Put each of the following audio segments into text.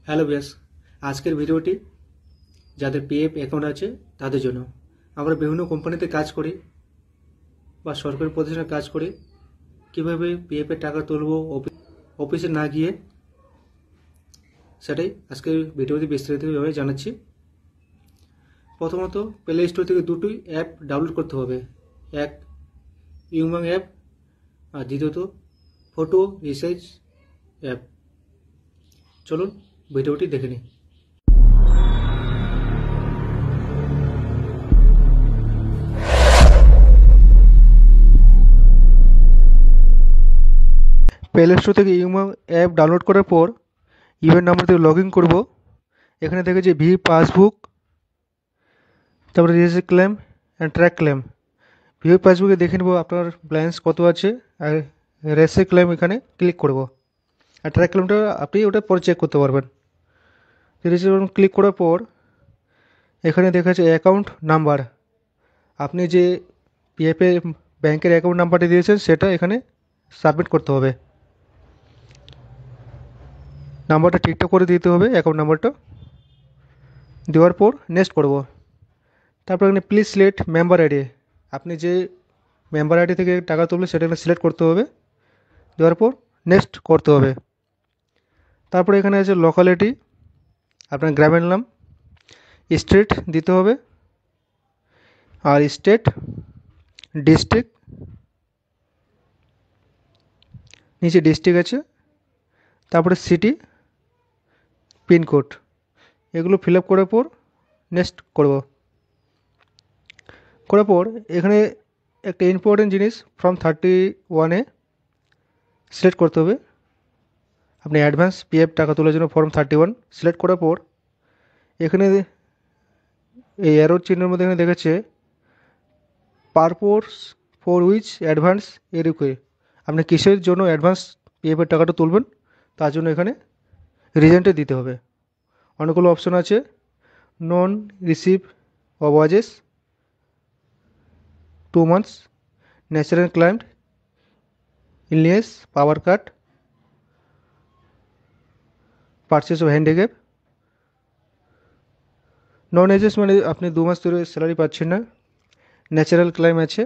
Hello ব্যাস, আজকের ভিডিওটি যাদের পিএফ অ্যাকাউন্ট আছে তাদের জন্য। আমরা বিভিন্ন কোম্পানিতে কাজ করি বা সরকারি প্রতিষ্ঠানে কাজ করি। কিভাবে পিএফের টাকা তুলবো অফিসে না গিয়ে, সেটাই আজকের ভিডিওতে বিস্তারিতভাবে জানাচ্ছি। প্রথমত, প্লে স্টোর থেকে দুটোই অ্যাপ ডাউনলোড করতে হবে। এক ইউমাং অ্যাপ, আর দ্বিতীয়ত ফটো রিসার্চ অ্যাপ। চলুন ভিডিওটি দেখে নিই। প্লে স্টোর থেকে ইউমাং অ্যাপ ডাউনলোড করার পর ইউএন নাম্বার থেকে লগ ইন করবো। এখানে দেখেছি ভি পাসবুক, তারপরে register claim and track claim. View পাসবুকে দেখে নেবো আপনার ব্যালেন্স কত আছে, আর রেজিস্টার ক্লেম এখানে ক্লিক করব। আর ট্র্যাক ক্লেমটা আপনি ওটা পরে চেক করতে পারবেন। রেজিস্টার ক্লিক করার পর এখানে দেখা যাচ্ছে অ্যাকাউন্ট নাম্বার। আপনি যে পিএফে ব্যাংকের অ্যাকাউন্ট নাম্বারটা দিয়েছেন সেটা এখানে সাবমিট করতে হবে। নাম্বারটা ঠিকঠাক করে দিতে হবে, অ্যাকাউন্ট নাম্বারটা দেওয়ার পর নেক্সট করব। তারপর এখানে প্লিজ সিলেক্ট মেম্বার আইডি। আপনি যে মেম্বার আইডি থেকে টাকা তুলবে সেটা এখানে সিলেক্ট করতে হবে, দেওয়ার পর নেক্সট করতে হবে। তারপরে এখানে আছে লোকালিটি, আপনার গ্রামের নাম, স্টেট দিতে হবে, আর স্টেট, ডিস্ট্রিক্ট, নিচে ডিস্ট্রিক্ট আছে, তারপরে সিটি, পিনকোড, এগুলো ফিল আপ করার পর নেক্সট করব। করার পর এখানে একটা ইম্পর্টেন্ট জিনিস ফর্ম 31-এ সিলেক্ট করতে হবে। আপনি অ্যাডভান্স পিএফ টাকা তোলার জন্য ফর্ম 31 সিলেক্ট করার পর এখানে এই অ্যারোর চিহ্নের মধ্যে এখানে দেখাচ্ছে purpose for which advance A require. আপনি কিসের জন্য অ্যাডভান্স পিএফের টাকাটা তুলবেন তার জন্য এখানে রিজনটা দিতে হবে। অনেকগুলো অপশন আছে, non receive of wages, 2 months, natural client, illness, power cut, purchase of handicap. Non ages মানে আপনি 2 মাস ধরে স্যালারি পাচ্ছেন না। ন্যাচারাল ক্লাইম আছে,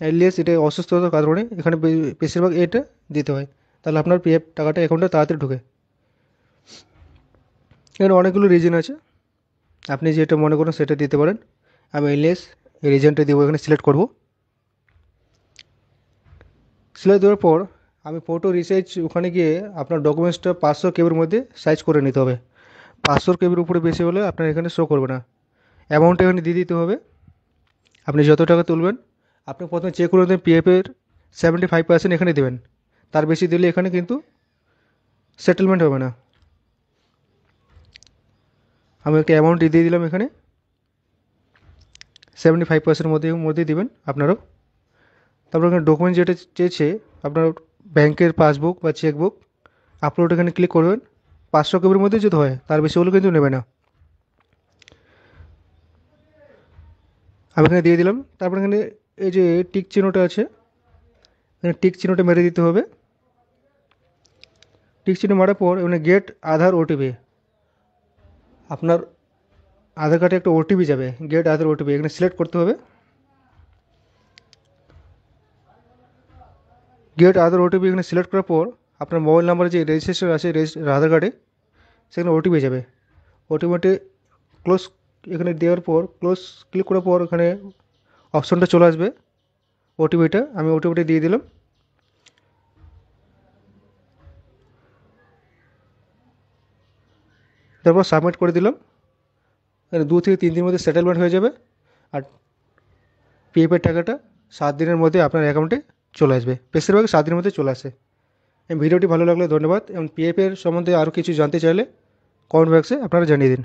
ইলনেস এটা অসুস্থতার কারণে, এখানে বেশিরভাগ এটা দিতে হয়, তাহলে আপনার পিএফ টাকাটা অ্যাকাউন্টে তাড়াতাড়ি ঢুকে। এখানে অনেকগুলো রিজন আছে, আপনি যেটা মনে করেন সেটা দিতে পারেন। আমি ইলনেস এই রিজনটা দেবো, এখানে সিলেক্ট করব। সিলেক্ট দেওয়ার পর আমি ফটো রিসাইজ ওখানে গিয়ে আপনার ডকুমেন্টসটা 500 কেবির মধ্যে সাইজ করে নিতে হবে। 500 কেবির উপরে বেশি হলে আপনার এখানে শো করবে না। অ্যামাউন্ট এখানে দিয়ে দিতে হবে, আপনি যত টাকা তুলবেন। আপনি প্রথমে চেক করে দেবেন পিএফের 75% এখানে দেবেন, তার বেশি দিলে এখানে কিন্তু সেটেলমেন্ট হবে না। আমি একটা অ্যামাউন্ট দিয়ে দিলাম এখানে, 75% মধ্যে দেবেন আপনারাও। তারপর এখানে ডকুমেন্ট যেটা চেয়েছে আপনার ব্যাংকের পাসবুক বা চেকবুক, আপলোড এখানে ক্লিক করবেন। 500 কেবির মধ্যে যদি হয়, তার বেশি হলে কিন্তু নেবে না। আমি এখানে দিয়ে দিলাম। তারপর এখানে এই যে টিক চিহ্নটা আছে, এখানে টিক চিহ্নটা মেরে দিতে হবে। টিক চিহ্ন মারার পর এখানে গেট আধার ওটিপি, আপনার আধার কার্ডে একটা ওটিপি যাবে, গেট আধার ওটিপি এখানে সিলেক্ট করতে হবে। গেট আধার ওটিপি এখানে সিলেক্ট করার পর আপনার মোবাইল নাম্বার যে রেজিস্ট্রেশন আছে আধার কার্ডে, সেখানে ওটিপি যাবে। ওটিপিটি ক্লোজ এখানে দেওয়ার পর ক্লোজ ক্লিক করার পর এখানে অপশনটা চলে আসবে ওটিপিটা, আমি ওটিপিটা দিয়ে দিলাম। তারপর সাবমিট করে দিলাম। এখানে 2 থেকে 3 দিনের মধ্যে সেটেলমেন্ট হয়ে যাবে, আর পিএফের টাকাটা 7 দিনের মধ্যে আপনার অ্যাকাউন্টে চলে আসবে। বেশিরভাগ 7 দিনের মধ্যে চলে আসে। এই ভিডিওটি ভালো লাগলে ধন্যবাদ, এবং পিএফের সম্বন্ধে আরও কিছু জানতে চাইলে কমেন্ট বক্সে আপনারা জানিয়ে দিন।